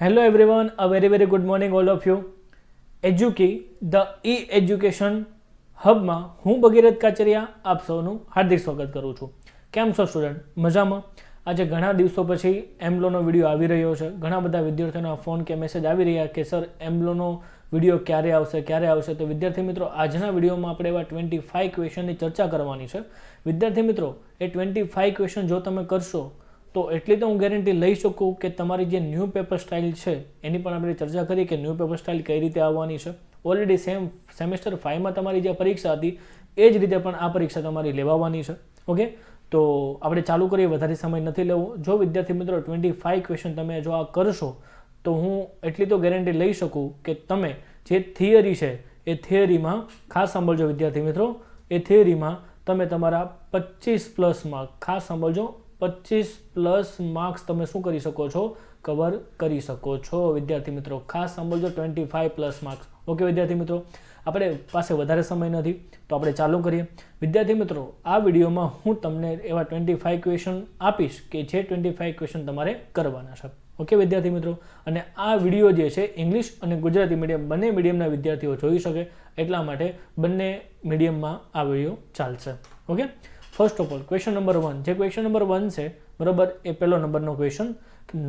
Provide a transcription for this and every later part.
Hello everyone, a very good morning all of you. Eduki, the e-education હબમાં હું ભગીરથ કાચરિયા આપ સૌનું હાર્દિક સ્વાગત કરું છું. કેમ છો સ્ટુડન્ટ? મજામાં? આજે ઘણા દિવસો પછી એમલોનો વિડીયો આવી રહ્યો છે. ઘણા બધા વિદ્યાર્થીઓના ફોન કે મેસેજ આવી રહ્યા કે સર એમલોનો વિડીયો ક્યારે આવશે. તો વિદ્યાર્થી મિત્રો, આજના વિડીયોમાં આપણે એવા 25 ક્વેશ્ચનની ચર્ચા કરવાની છે. વિદ્યાર્થી મિત્રો, એ 25 ક્વેશ્ચન જો તમે કરશો તો એટલી તો હું ગેરંટી લઈ શકું કે તમારી જે ન્યૂ પેપર સ્ટાઇલ છે એની પણ આપણે ચર્ચા કરી કે ન્યૂ પેપર સ્ટાઇલ કઈ રીતે આવવાની છે. ઓલરેડી સેમેસ્ટર 5માં તમારી જે પરીક્ષા હતી એ જ રીતે પણ આ પરીક્ષા તમારી લેવાવાની છે. ઓકે, તો આપણે ચાલુ કરીએ, વધારે સમય નથી લેવો. જો વિદ્યાર્થી મિત્રો 25 ક્વેશ્ચન તમે જો આ કરશો તો હું એટલી તો ગેરંટી લઈ શકું કે તમે જે થિયરી છે એ થિયરીમાં ખાસ સાંભળજો વિદ્યાર્થી મિત્રો, એ થિયરીમાં તમે તમારા 25+ માર્ક, ખાસ સાંભળજો, 25+ માર્ક્સ તમે શું કરી શકો છો? કવર કરી શકો છો વિદ્યાર્થી મિત્રો. ખાસ સાંભળજો, 25+ માર્ક્સ. ઓકે વિદ્યાર્થી મિત્રો, આપણે પાસે વધારે સમય નથી તો આપણે ચાલુ કરીએ. વિદ્યાર્થી મિત્રો, આ વિડીયોમાં હું તમને એવા 25 ક્વેશ્ચન આપીશ કે જે 25 ક્વેશ્ચન તમારે કરવાના છે. ઓકે વિદ્યાર્થી મિત્રો, અને આ વિડીયો જે છે ઇંગ્લિશ અને ગુજરાતી મીડિયમ બંને મીડિયમના વિદ્યાર્થીઓ જોઈ શકે, એટલા માટે બંને મીડિયમમાં આ વિડીયો ચાલશે. Okay, first of all question number 1, જે ક્વેશ્ચન નંબર 1 છે બરાબર, એ પહેલો નંબરનો question.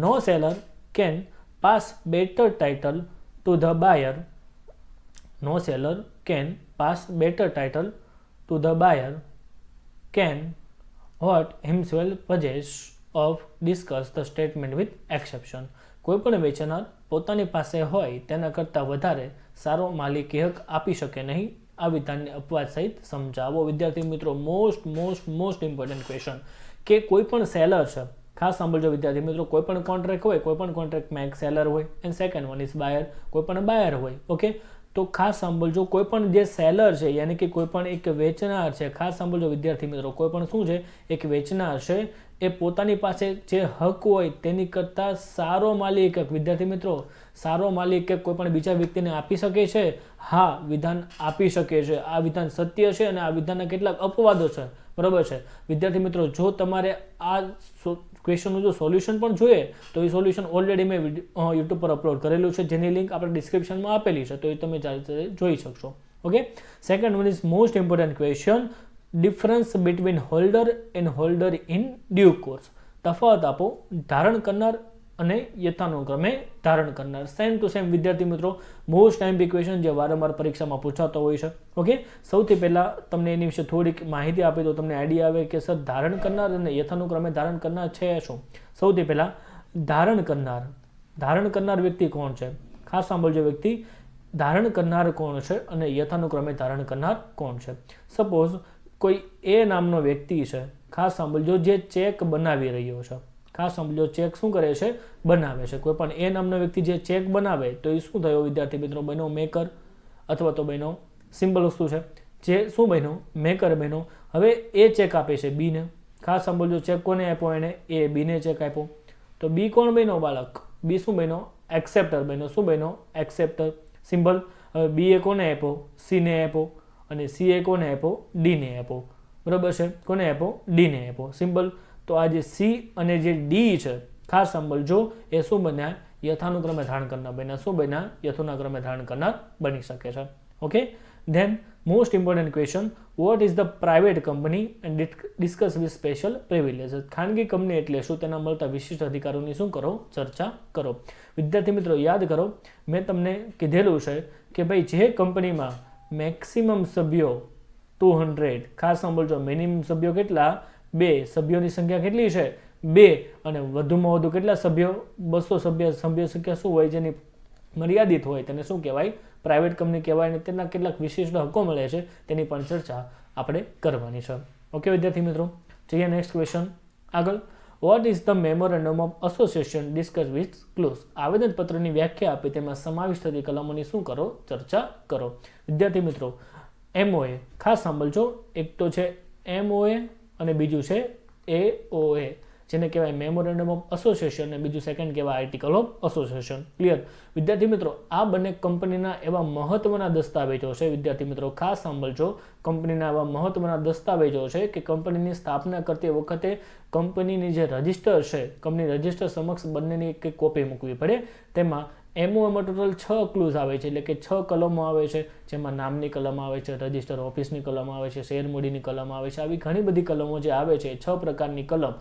No seller can pass better title to the buyer. No seller can pass better title to the buyer can what himself possess of discuss the statement with exception. કોઈપણ વેચનાર પોતાની પાસે હોય તેના કરતાં વધારે સારો માલિકી હક આપી શકે નહીં. આ વિધાનને અપવાદ સહિત સમજાવો. વિદ્યાર્થી મિત્રો, મોસ્ટ ઇમ્પોર્ટન્ટ ક્વેશ્ચન કે કોઈ પણ સેલર છે, ખાસ સાંભળજો વિદ્યાર્થી મિત્રો, કોઈ પણ કોન્ટ્રાક્ટ હોય, કોઈ પણ કોન્ટ્રાક્ટમાં એક સેલર હોય એન્ડ સેકન્ડ વન ઇઝ બાયર, કોઈ પણ બાયર હોય. ઓકે, તો ખાસ સાંભળજો, કોઈ પણ જે સેલર છે યાની કે કોઈ પણ એક વેચનાર છે, ખાસ સાંભળજો વિદ્યાર્થી મિત્રો, કોઈ પણ શું છે, એક વેચનાર છે, એ પોતાની પાસે જે હક હોય તેની કરતાં સારો માલિક હક, વિદ્યાર્થી મિત્રો, સારો માલિક હક કોઈ પણ બીજા વ્યક્તિને આપી શકે છે? હા, વિધાન આપી શકે છે. આ વિધાન સત્ય છે અને આ વિધાનના કેટલાક અપવાદો છે. બરાબર છે વિદ્યાર્થી મિત્રો. જો તમારે આ ક્વેશ્ચનનું જો સોલ્યુશન પણ જોઈએ તો એ સોલ્યુશન ઓલરેડી મેં યુટ્યુબ પર અપલોડ કરેલું છે, જેની લિંક આપણે ડિસ્ક્રિપ્શનમાં આપેલી છે, તો એ તમે જોઈ શકશો. Okay, second one is most important question. Difference between holder and holder in due course. તફાવત આપો ધારણ કરનાર અને યથાનુક્રમે ધારણ કરનાર. સેમ ટુ સેમ વિદ્યાર્થી મિત્રો, મોસ્ટ એમ્પી ક્વેશ્ચન જે વારંવાર પરીક્ષામાં પૂછાતો હોય છે. ઓકે, સૌથી પહેલાં તમને એની વિશે થોડીક માહિતી આપી તો તમને આઈડિયા આવે કે સર ધારણ કરનાર અને યથાનુક્રમે ધારણ કરનાર છે શું. સૌથી પહેલાં ધારણ કરનાર વ્યક્તિ કોણ છે? ખાસ સાંભળજો, વ્યક્તિ ધારણ કરનાર કોણ છે અને યથાનુક્રમે ધારણ કરનાર કોણ છે. સપોઝ કોઈ એ નામનો વ્યક્તિ છે, ખાસ સાંભળજો, જે ચેક બનાવી રહ્યો છે. ખાસ સમજો, ચેક શું કરે છે? બનાવે છે. કોઈ પણ એ નામનો વ્યક્તિ જે ચેક બનાવે તો એ શું થયો વિદ્યાર્થી મિત્રો? બન્યો મેકર, અથવા તો બન્યો સિમ્પલ વસ્તુ છે, જે શું બન્યો? મેકર બન્યો. હવે એ ચેક આપે છે બીને. ખાસ સમજો, ચેક કોને આપ્યો? એને એ બીને ચેક આપ્યો. તો બી કોણ બન્યો બાળક? બી શું બન્યો? એક્સેપ્ટર બન્યો. શું બન્યો? એક્સેપ્ટર. સિમ્પલ. હવે બી એ કોને આપ્યો? સીને આપ્યો, અને સી એ કોને આપ્યો? ડીને આપ્યો. બરાબર છે, કોને આપ્યો? ડીને આપ્યો. સિમ્પલ. તો આ જે સી અને જે ડી છે, ખાસ સાંભળજો, એ શું બન્યા? યથાનુક્રમે ધારણ કરનાર બન્યા. શું બન્યા? યથાનુક્રમે ધારણ કરનાર બની શકે છે. Okay, then most important question. What is the private company and discuss with special privilege. ખાનગી કંપની એટલે શું? તેના મળતા વિશિષ્ટ અધિકારોની શું કરો? ચર્ચા કરો. વિદ્યાર્થી મિત્રો, યાદ કરો, મેં તમને કીધેલું છે કે ભાઈ જે કંપનીમાં મેક્સિમમ સભ્યો 200, ખાસ સાંભળજો, મિનિમમ સભ્યો કેટલા? 2. સભ્યોની સંખ્યા કેટલી છે? 2. અને વધુમાં વધુ કેટલા સભ્યો? 200 સભ્ય સંખ્યા શું હોય? જેની મર્યાદિત હોય તેને શું કહેવાય? પ્રાઇવેટ કંપની કહેવાય. અને તેના કેટલાક વિશિષ્ટ હકો મળે છે તેની પણ ચર્ચા આપણે કરવાની છે. ઓકે વિદ્યાર્થી મિત્રો, જઈએ નેક્સ્ટ ક્વેશ્ચન આગળ. What is the memorandum of association discuss with clause. આવેદનપત્રની વ્યાખ્યા આપી તેમાં સમાવિષ્ટ થતી કલમોની શું કરો? ચર્ચા કરો. વિદ્યાર્થી મિત્રો, MOA, ખાસ સાંભળજો, એક તો છે MOA અને બીજું છે AOA. જેને કહેવાય મેમોરેન્ડમ ઓફ એસોસિએશન અને બીજું સેકન્ડ કહેવાય આર્ટિકલ ઓફ એસોસિએશન. ક્લિયર વિદ્યાર્થી મિત્રો? આ બંને કંપનીના એવા મહત્વના દસ્તાવેજો છે વિદ્યાર્થી મિત્રો, ખાસ સાંભળજો. કંપનીના એવા મહત્વના દસ્તાવેજો છે કે કંપનીની સ્થાપના કરતી વખતે કંપનીની જે રજિસ્ટર છે, કંપની રજિસ્ટર સમક્ષ બંનેની એક કોપી મૂકવી પડે. તેમાં એમાં ટોટલ 6 ક્લુઝ આવે છે, એટલે કે 6 કલમો આવે છે, જેમાં નામની કલમ આવે છે, રજિસ્ટર ઓફિસની કલમ આવે છે, શેર મૂડીની કલમ આવે છે. આવી ઘણી બધી કલમો જે આવે છે, 6 પ્રકારની કલમ,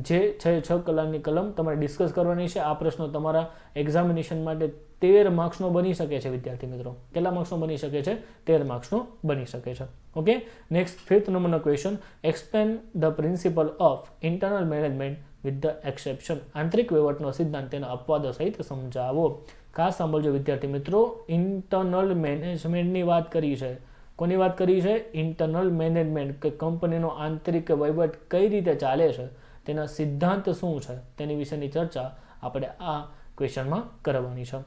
જે 6 કલમની કલમ તમારે ડિસ્કસ કરવાની છે. આ પ્રશ્નો તમારા એક્ઝામિનેશન માટે 13 માર્ક્સનો બની શકે છે વિદ્યાર્થી મિત્રો. કેટલા માર્ક્સનો બની શકે છે? 13 માર્ક્સનો બની શકે છે. ઓકે, નેક્સ્ટ 5th નંબરનો question. Explain the principal of internal management with the exception. આંતરિક વહીવટનો સિદ્ધાંત તેના અપવાદો સહિત સમજાવો. ખાસ સાંભળજો વિદ્યાર્થી મિત્રો, ઇન્ટરનલ મેનેજમેન્ટની વાત કરી છે. કોની વાત કરી છે? ઇન્ટરનલ મેનેજમેન્ટ, કે કંપનીનો આંતરિક વહીવટ કઈ રીતે ચાલે છે, તેના સિદ્ધાંત શું છે, તેની વિશેની ચર્ચા આપણે આ ક્વેશ્ચનમાં કરવાની છે.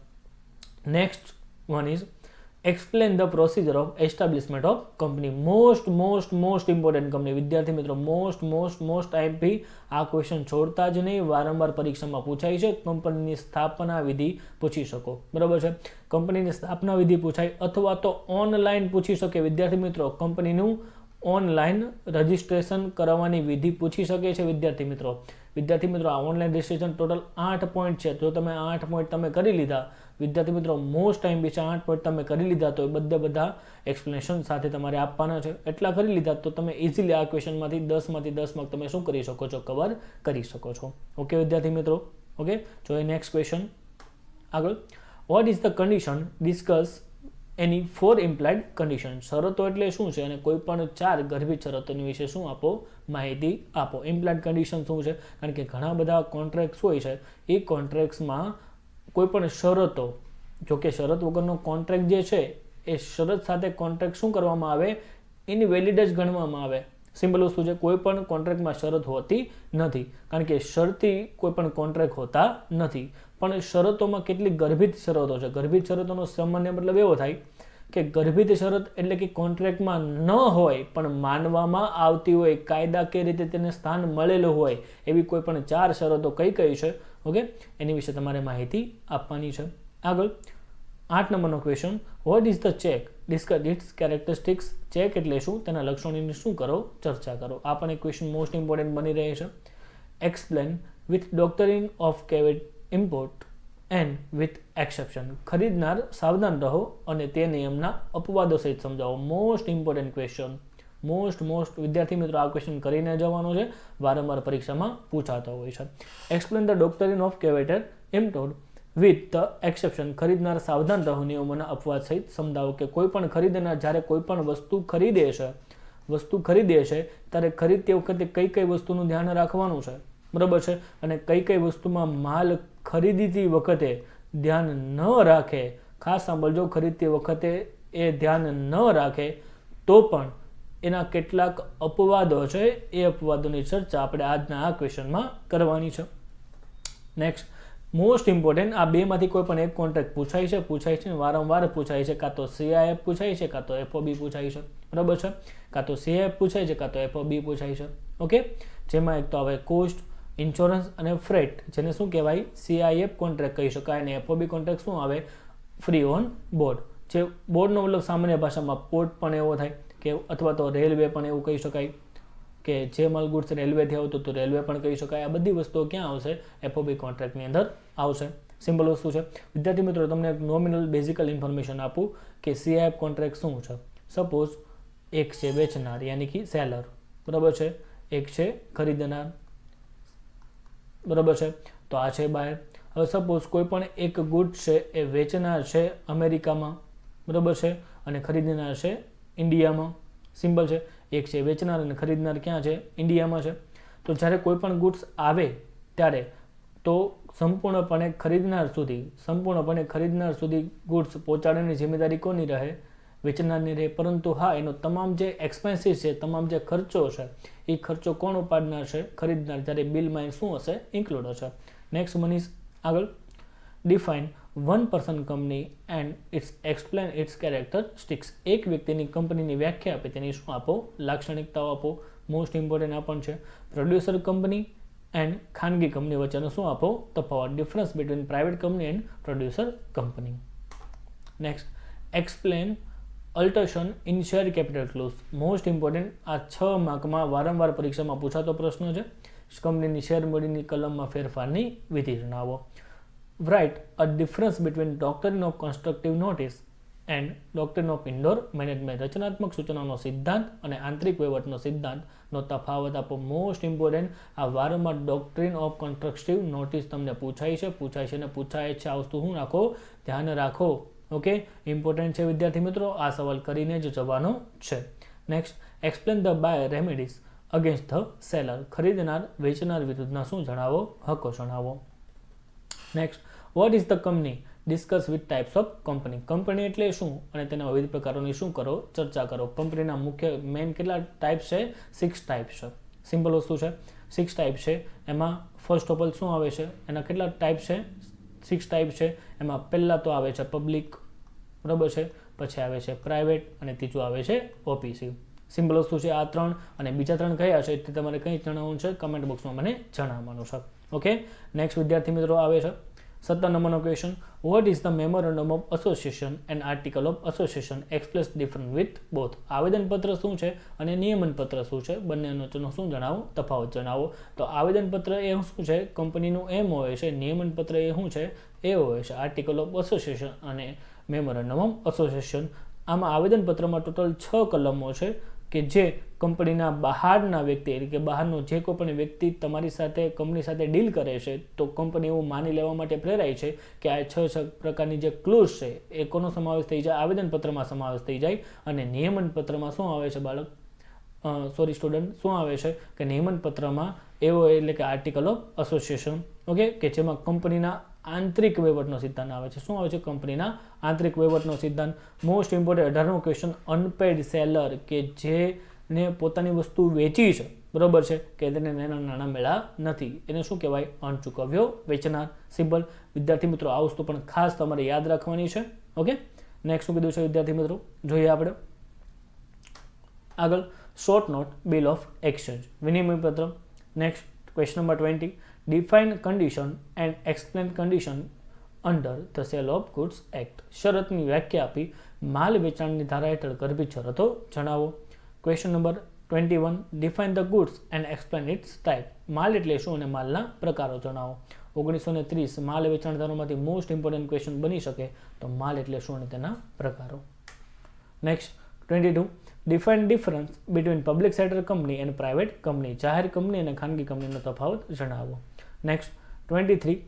Next one is explain the procedure of establishment of company. Most important company વિદ્યાર્થી મિત્રો, મોસ્ટ આઈએમપી. આ ક્વેશ્ચન છોડતા જ નહીં, વારંવાર પરીક્ષામાં પૂછાય છે. કંપનીની સ્થાપના વિધિ પૂછી શકો, બરાબર છે? કંપનીની સ્થાપના વિધિ પૂછાય, અથવા તો ઓનલાઈન પૂછી શકે વિદ્યાર્થી મિત્રો. કંપનીનું ઓનલાઈન રજિસ્ટ્રેશન કરવાની વિધિ પૂછી શકે છે વિદ્યાર્થી મિત્રો. વિદ્યાર્થી મિત્રો, આ ઓનલાઈન રજિસ્ટ્રેશન ટોટલ 8 પોઈન્ટ છે. જો તમે 8 પોઈન્ટ તમે કરી લીધા વિદ્યાર્થી મિત્રો, મોસ્ટ ટાઈમ બી છે, 8 પોઈન્ટ તમે કરી લીધા, તો એ બધા એક્સપ્લેનેશન સાથે તમારે આપવાના છે. એટલા કરી લીધા તો તમે ઇઝીલી આ ક્વેશ્ચનમાંથી 10માંથી 10 માર્ક તમે શું કરી શકો છો? કવર કરી શકો છો. ઓકે વિદ્યાર્થી મિત્રો? ઓકે, જોઈએ નેક્સ્ટ ક્વેશ્ચન. આગળ, what is the condition discuss any 4 implied condition. શરતો એટલે શું છે અને કોઈ પણ 4 ગર્ભિત શરતોની વિશે શું આપો? માહિતી આપો. ઇમ્પ્લાઇડ કન્ડિશન શું છે? કારણ કે ઘણા બધા કોન્ટ્રાક્ટ્સ હોય છે, એ કોન્ટ્રાક્ટ્સમાં કોઈ પણ શરતો, જો કે શરત વગરનો કોન્ટ્રાક્ટ જે છે એ શરત સાથે કોન્ટ્રાક્ટ શું કરવામાં આવે? ઇનવેલિડ જ ગણવામાં આવે. સિમ્પલ વસ્તુ છે, કોઈ પણ કોન્ટ્રાક્ટમાં શરત હોતી નથી, કારણ કે શરતી કોઈ પણ કોન્ટ્રાક્ટ હોતા નથી. પણ શરતોમાં કેટલીક ગર્ભિત શરતો છે. ગર્ભિત શરતોનો સામાન્ય મતલબ એવો થાય કે ગર્ભિત શરત એટલે કે કોન્ટ્રાક્ટમાં ન હોય પણ માનવામાં આવતી હોય, કાયદાકીય રીતે તેને સ્થાન મળેલું હોય, એવી કોઈ પણ 4 શરતો કઈ છે? ઓકે, એની વિશે તમારે માહિતી આપવાની છે. આગળ 8 નંબરનો question. What is the cheque? Discuss its characteristics. Cheque એટલે શું? તેના લક્ષણોની શું કરો? ચર્ચા કરો. આ પણ એક ક્વેશ્ચન મોસ્ટ ઇમ્પોર્ટન્ટ બની રહે છે. Explain with doctrine of caveat emptor and with exception. ખરીદનાર સાવધાન રહો અને તે નિયમના અપવાદો સહિત સમજાવો. Most important question. મોસ્ટ વિદ્યાર્થી મિત્રો, આ ક્વેશ્ચન કરીને જવાનો છે, વારંવાર પરીક્ષામાં પૂછાતો હોય છે. Explain the doctrine of caveat emptor with the exception. ખરીદનાર સાવધાન રહો, નિયમોના અપવાદ સહિત સમજાવો. કે કોઈ પણ ખરીદનાર જ્યારે કોઈ પણ વસ્તુ ખરીદે છે ત્યારે ખરીદતી વખતે કઈ વસ્તુનું ધ્યાન રાખવાનું છે, બરાબર છે? અને કઈ વસ્તુમાં માલ ખરીદતી વખતે ધ્યાન ન રાખે, ખાસ સાંભળજો, ખરીદતી વખતે એ ધ્યાન ન રાખે તો પણ એના કેટલાક અપવાદો છે, એ અપવાદોની ચર્ચા આપણે આજના આ ક્વેશ્ચનમાં કરવાની છે. નેક્સ્ટ મોસ્ટ ઇમ્પોર્ટન્ટ, આ બેમાંથી કોઈ પણ એક કોન્ટ્રાક્ટ પૂછાય છે, વારંવાર પૂછાય છે. કાં તો CIF પૂછાય છે, કાં તો FOB પૂછાય છે, બરાબર છે? કાં તો CIF પૂછાય છે, કાં તો FOB પૂછાય છે. ઓકે, જેમાં એક તો હવે કોસ્ટ, ઇન્સ્યોરન્સ અને ફ્રેટ, જેને શું કહેવાય? CIF કોન્ટ્રાક્ટ કહી શકાય. અને FOB કોન્ટ્રાક્ટ શું આવે? Free on board. જે બોર્ડનો મતલબ સામાન્ય ભાષામાં પોર્ટ પણ એવો થાય કે, અથવા તો રેલવે પણ એવું કહી શકાય કે જે માલ ગુડ્સ રેલવેથી આવતું તો રેલવે પણ કહી શકાય. આ બધી વસ્તુઓ ક્યાં આવશે? FOB કોન્ટ્રાક્ટની અંદર આવશે. સિમ્પલ વસ્તુ છે વિદ્યાર્થી મિત્રો. તમને એક નોમિનલ બેઝિકલ ઇન્ફોર્મેશન આપું કે CIF કોન્ટ્રાક્ટ શું છે. સપોઝ એક છે વેચનાર, યાની કે સેલર, બરાબર છે? એક છે ખરીદનાર, બરાબર છે? તો આ છે બાયર. હવે સપોઝ કોઈ પણ એક ગુડ છે એ વેચનાર છે અમેરિકામાં, બરાબર છે? અને ખરીદનાર છે ઇન્ડિયામાં. સિમ્પલ છે, એક છે વેચનાર અને ખરીદનાર ક્યાં છે? ઇન્ડિયામાં છે. તો જ્યારે કોઈ પણ ગુડ્સ આવે ત્યારે તો સંપૂર્ણપણે ખરીદનાર સુધી ગુડ્સ પહોંચાડવાની જિમ્મેદારી કોની રહે? વેચનારની રહે. પરંતુ હા, એનો તમામ જે એક્સપેન્સીસ છે, તમામ જે ખર્ચો છે, એ ખર્ચો કોણ ઉપાડનાર છે? ખરીદનાર. જ્યારે બિલમાં શું હશે? ઇન્ક્લુડ હશે. નેક્સ્ટ મનીષ, આગળ define one person company and its explain its characteristics. એક વ્યક્તિની કંપનીની વ્યાખ્યા આપે, તેની શું આપો? લાક્ષણિકતાઓ આપો. મોસ્ટ ઇમ્પોર્ટન્ટ આ પણ છે. પ્રોડ્યુસર કંપની એન્ડ ખાનગી કંપની વચ્ચેનો શું આપો તફાવત, difference between private company and producer company. Next, explain alteration in share capital clause. Most important, આ 6 માર્કમાં વારંવાર પરીક્ષામાં પૂછાતો પ્રશ્ન છે. કંપનીની શેર મૂડીની કલમમાં ફેરફારની વિધિ જણાવો. Write a difference between doctrine of constructive notice and doctrine of indoor management. રચનાત્મક સૂચનાનો સિદ્ધાંત અને આંતરિક વહીવટનો સિદ્ધાંતનો તફાવત આપો. મોસ્ટ ઇમ્પોર્ટન્ટ, આ વારંવાર ડોક્ટ્રિન ઓફ કન્સ્ટ્રક્ટિવ નોટિસ તમને પૂછાય છે અને પૂછાય છે. આ વસ્તુ શું રાખો, ધ્યાન રાખો. ઓકે, ઇમ્પોર્ટન્ટ છે વિદ્યાર્થી મિત્રો, આ સવાલ કરીને જ જવાનો છે. Next, explain the buy remedies against the seller. ખરીદનાર વેચનાર વિરુદ્ધના શું જણાવો, હકો જણાવો. Next, what is the company, discuss with types of company. Company એટલે શું અને તેના વિવિધ પ્રકારોની શું કરો, ચર્ચા કરો. કંપનીના મુખ્ય મેઇન કેટલા ટાઈપ્સ છે, 6 ટાઈપ્સ છે. સિમ્પલ વસ્તુ છે, 6 ટાઈપ છે. એમાં ફર્સ્ટ ઓફ ઓલ શું આવે છે, એના કેટલા ટાઈપ છે, 6 ટાઈપ છે. એમાં પહેલા તો આવે છે પબ્લિક, બરાબર છે, પછી આવે છે પ્રાઇવેટ અને ત્રીજું આવે છે ઓપીસી. સિમ્પલ વસ્તુ છે આ 3, અને બીજા 3 કયા છે તે તમારે કંઈ જણાવવાનું છે, કમેન્ટ બોક્સમાં મને જણાવવાનું છે. ઓકે, નેક્સ્ટ વિદ્યાર્થી મિત્રો આવે છે 17 નંબરનો question. What is the memorandum of association and article of association express different with both. આવેદનપત્ર શું છે અને નિયમનપત્ર શું છે, બંનેનો શું જણાવો, તફાવત જણાવો. તો આવેદનપત્ર એ શું છે, કંપનીનું એમ હોય છે. નિયમનપત્ર એ શું છે, એ હોય છે આર્ટિકલ ઓફ એસોસિએશન અને મેમોરેન્ડમ ઓફ એસોસિએશન. આમાં આવેદનપત્રમાં ટોટલ 6 કલમો છે કે જે કંપનીના બહારના વ્યક્તિ, એટલે કે બહારનો જે કોઈ પણ વ્યક્તિ તમારી સાથે કંપની સાથે ડીલ કરે છે, તો કંપની એવું માની લેવા માટે પ્રેરાય છે કે આ 6 પ્રકારની જે ક્લોઝ છે એ કોનો સમાવેશ થઈ જાય, આવેદનપત્રમાં સમાવેશ થઈ જાય. અને નિયમનપત્રમાં શું આવે છે બાળક, સોરી સ્ટુડન્ટ, શું આવે છે કે નિયમનપત્રમાં એવો એટલે કે આર્ટિકલ ઓફ એસોસિએશન, ઓકે, કે જેમાં કંપનીના આંતરિક વહીવટનો સિદ્ધાંત આવે છે. શું આવે છે, કંપનીના આંતરિક વહીવટનો સિદ્ધાંત. મોસ્ટ ઇમ્પોર્ટન્ટ 18મો ક્વેશ્ચન, અનપેડ સેલર, કે જેને પોતાની વસ્તુ વેચી છે, બરોબર છે, કે તેને નાણાં મળ્યા નથી, એને શું કહેવાય, અણચૂકવ્યો વેચનાર. સિમ્પલ વિદ્યાર્થી મિત્રો, આ વસ્તુ પણ ખાસ તમારે યાદ રાખવાની છે. ઓકે, નેક્સ્ટ શું કીધું છે વિદ્યાર્થી મિત્રો, જોઈએ આપણે આગળ. Short note bill of exchange, વિનિમય પત્ર. Next question number 20, define condition and explain condition under the sale of goods act. શરતની વ્યાખ્યા આપી માલ વેચાણની ધારા હેઠળ ગર્ભિત શરતો જણાવો. Question number 21, define the goods and explain its type. માલ એટલે શું અને માલના પ્રકારો જણાવો. 1930 માલ વેચાણ ધારામાંથી મોસ્ટ ઇમ્પોર્ટન્ટ ક્વેશ્ચન બની શકે તો માલ એટલે શું અને તેના પ્રકારો. Next 22, define difference between public sector company and private company. જાહેર કંપની અને ખાનગી કંપનીનો તફાવત જણાવો. નેક્સ્ટ 23,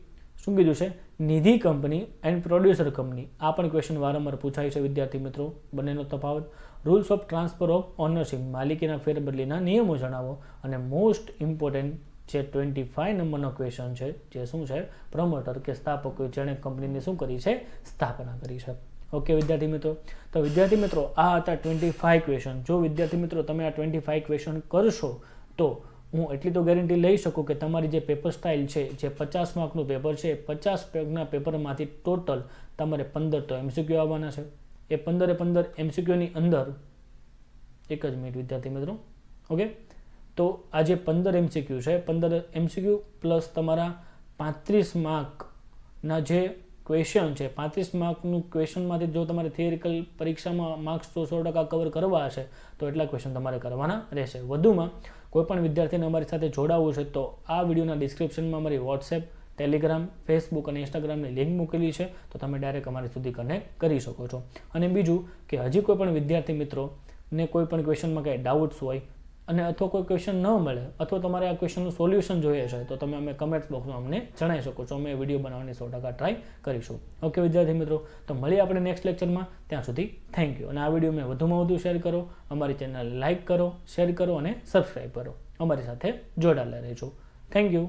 શું કીધું છે, નિધિ કંપની એન્ડ પ્રોડ્યુસર કંપની. આ પણ ક્વેશ્ચન વારંવાર પૂછાય છે વિદ્યાર્થી મિત્રો, બંનેનો તફાવત. Rules of transfer of ownership, માલિકીના ફેરબદલીના નિયમો જણાવો. અને મોસ્ટ ઇમ્પોર્ટન્ટ જે 25 નંબરનો ક્વેશ્ચન છે, જે શું છે, પ્રમોટર કે સ્થાપકો, જેણે કંપનીની શું કરી છે, સ્થાપના કરી છે. ઓકે વિદ્યાર્થી મિત્રો, તો વિદ્યાર્થી મિત્રો આ હતા 25 ક્વેશ્ચન. જો વિદ્યાર્થી મિત્રો તમે આ 25 ક્વેશ્ચન કરશો તો હું એટલી તો ગેરંટી લઈ શકું કે તમારી જે પેપર સ્ટાઇલ છે, જે 50 માર્કનું પેપર છે, 50 માર્કના પેપરમાંથી ટોટલ તમારે 15 તો એમસીક્યુ આવવાના છે. એ 15 એમસીક્યુની અંદર, એક જ મિનિટ વિદ્યાર્થી મિત્રો, ઓકે, તો આ જે 15 એમસીક્યુ છે, 15 એમસીક્યુ પ્લસ તમારા 35 માર્કના જે ક્વેશ્ચન છે, 35 માર્કનું ક્વેશ્ચનમાંથી જો તમારે થિયરિકલ પરીક્ષામાં માર્ક્સ 100% કવર કરવા હશે તો એટલા ક્વેશ્ચન તમારે કરવાના રહેશે. વધુમાં કોઈપણ વિદ્યાર્થીને અમારી સાથે જોડાવવું છે તો આ વિડીયોના ડિસ્ક્રિપ્શનમાં અમારી વોટ્સએપ, ટેલિગ્રામ, ફેસબુક અને ઇન્સ્ટાગ્રામની લિંક મૂકેલી છે, તો તમે ડાયરેક્ટ અમારી સુધી કનેક્ટ કરી શકો છો. અને બીજું કે હજી કોઈ પણ વિદ્યાર્થી મિત્રોને કોઈ પણ ક્વેશ્ચનમાં કંઈ ડાઉટ્સ હોય અને અથવા કોઈ ક્વેશ્ચન ન મળે અથવા તમારે આ ક્વેશ્ચનનું સોલ્યુશન જોઈએ છે તો તમે અમે કમેન્ટ બોક્સમાં અમને જણાવી શકો છો. અમે વિડીયો બનાવવાની 100% ટ્રાય કરીશું. ઓકે વિદ્યાર્થી મિત્રો, તો મળીએ આપણે નેક્સ્ટ લેક્ચરમાં. ત્યાં સુધી થેન્ક યુ. અને આ વિડીયોને વધુમાં વધુ શેર કરો, અમારી ચેનલ લાઇક કરો, શેર કરો અને સબસ્ક્રાઈબ કરો. અમારી સાથે જોડાયેલા રહેજો. Thank you.